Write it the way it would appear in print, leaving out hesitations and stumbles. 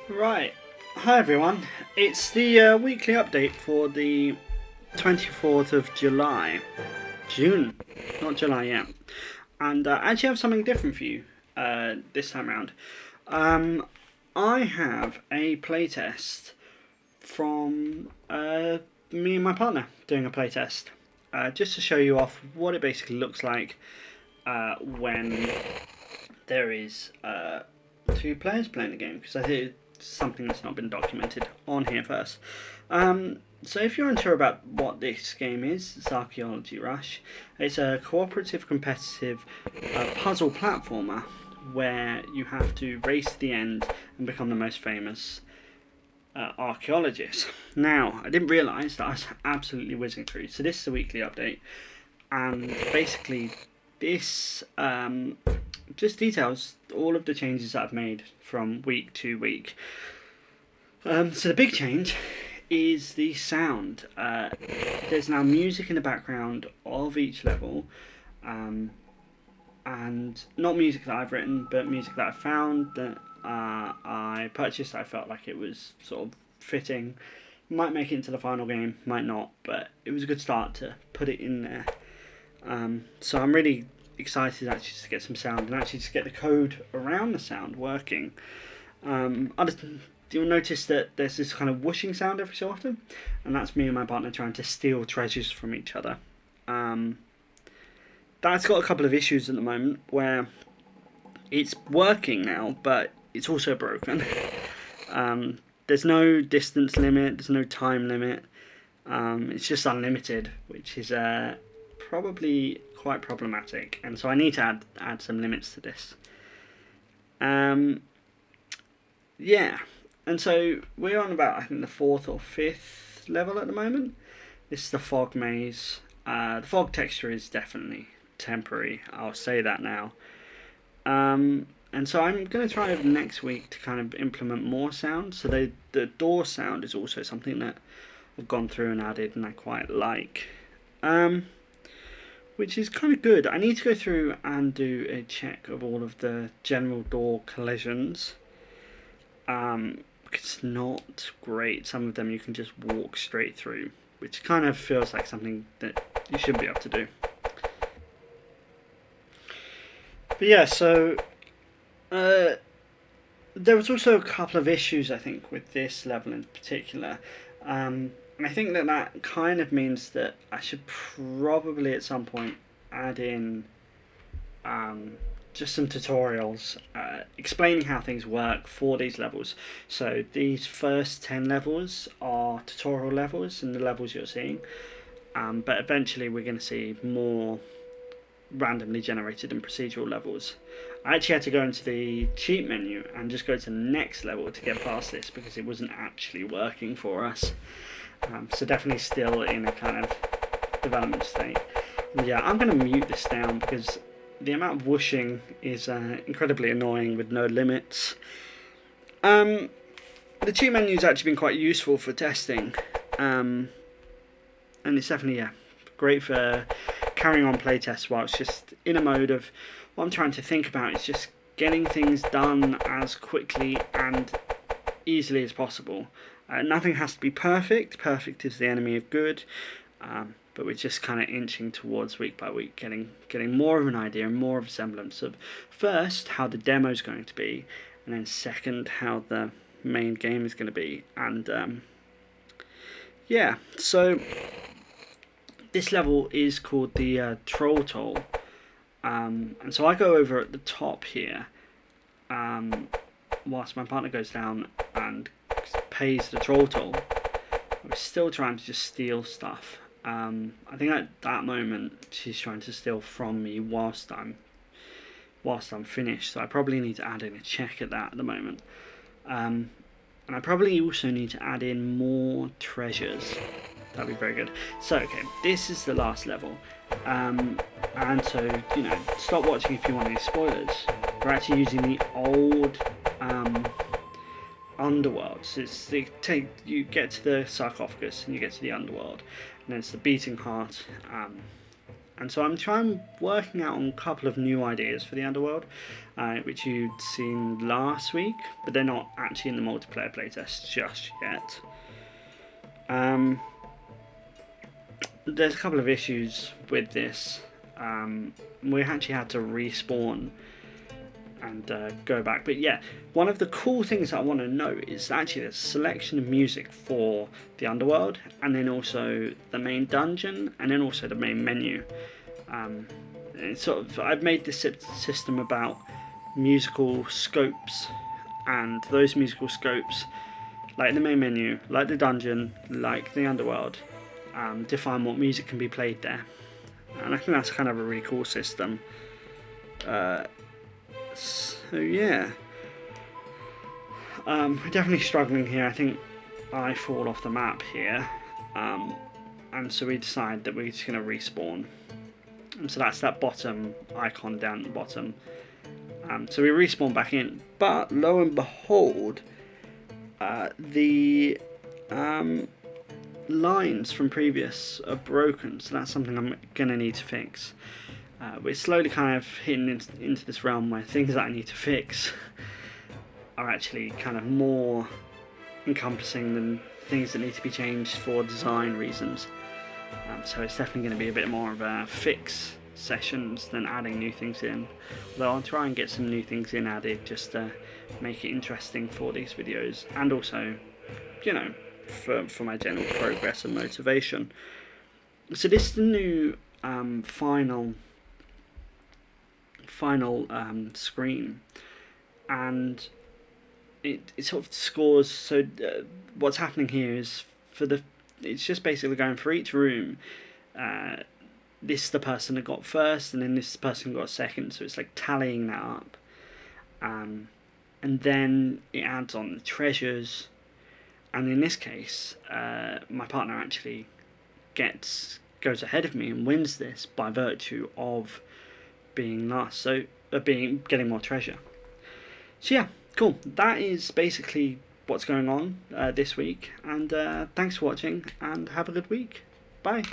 Right, hi everyone. It's the weekly update for the 24th of July. June, not July yet. And I actually have something different for you this time around. I have a playtest from me and my partner doing a playtest. Just to show you off what it basically looks like when there is two players playing the game, because I think it's something that's not been documented on here first. So if you're unsure about what this game is, it's Archeology Rush. It's a cooperative, competitive puzzle platformer where you have to race to the end and become the most famous archaeologist. Now, I didn't realise that I was absolutely whizzing through. So this is a weekly update, and basically this just details all of the changes that I've made from week to week. So the big change is the sound. There's now music in the background of each level, and not music that I've written, but music that I found that I purchased. I felt like it was sort of fitting. Might make it into the final game, might not, but it was a good start to put it in there. So I'm really excited actually to get some sound and actually to get the code around the sound working. You'll notice that there's this kind of whooshing sound every so often, and that's me and my partner trying to steal treasures from each other. That's got a couple of issues at the moment where it's working now, but it's also broken. There's no distance limit, there's no time limit. It's just unlimited, which is probably quite problematic, and so I need to add some limits to this. Yeah, and so we're on about, I think, the 4th or 5th level at the moment. This is the fog maze. The fog texture is definitely temporary, I'll say that now. And so I'm going to try over next week to kind of implement more sound. So the door sound is also something that I've gone through and added and I quite like. Which is kind of good. I need to go through and do a check of all of the general door collisions. It's not great. Some of them you can just walk straight through, which kind of feels like something that you should be able to do. But yeah, so there was also a couple of issues, I think, with this level in particular. And I think that kind of means that I should probably at some point add in just some tutorials explaining how things work for these levels. So these first 10 levels are tutorial levels and the levels you're seeing. But eventually we're going to see more randomly generated and procedural levels. I actually had to go into the cheat menu and just go to the next level to get past this because it wasn't actually working for us. So definitely still in a kind of development state. And yeah, I'm going to mute this down because the amount of whooshing is incredibly annoying with no limits. The cheat menu has actually been quite useful for testing, and it's definitely great for carrying on playtests while it's just in a mode of what I'm trying to think about is just getting things done as quickly and easily as possible. Nothing has to be perfect. Perfect is the enemy of good. But we're just kind of inching towards week by week, getting more of an idea and more of a semblance of first how the demo is going to be, and then second how the main game is going to be. And yeah, so this level is called the Troll Toll, and so I go over at the top here, whilst my partner goes down and pays the Troll Toll. We're still trying to just steal stuff. I think at that moment she's trying to steal from me whilst I'm finished. So I probably need to add in a check at that at the moment. And I probably also need to add in more treasures. That'd be very good. So okay, this is the last level. And so, stop watching if you want any spoilers. We're actually using the old underworld. So you get to the sarcophagus and you get to the underworld, and then it's the beating heart, And so I'm working out on a couple of new ideas for the underworld, which you'd seen last week, but they're not actually in the multiplayer playtest just yet. There's a couple of issues with this. We actually had to respawn and go back, but yeah, one of the cool things that I want to note is actually there's a selection of music for the underworld, and then also the main dungeon, and then also the main menu. It's sort of, I've made this system about musical scopes, and those musical scopes, like the main menu, like the dungeon, like the underworld, define what music can be played there, and I think that's kind of a really cool system. So yeah, we're definitely struggling here. I think I fall off the map here, and so we decide that we're just going to respawn. And so that's that bottom icon down at the bottom. So we respawn back in, but lo and behold, the lines from previous are broken. So that's something I'm going to need to fix. We're slowly kind of hitting into this realm where things that I need to fix are actually kind of more encompassing than things that need to be changed for design reasons. So it's definitely going to be a bit more of a fix sessions than adding new things in. Although I'll try and get some new things in added just to make it interesting for these videos, and also, you know, for my general progress and motivation. So this is the new final screen, and it sort of scores. So what's happening here is it's just basically going for each room. This is the person that got first, and then this person got second. So it's like tallying that up, and then it adds on the treasures. And in this case, my partner actually goes ahead of me and wins this by virtue of being last, so getting more treasure. So yeah, cool. That is basically what's going on this week, and thanks for watching, and have a good week. Bye.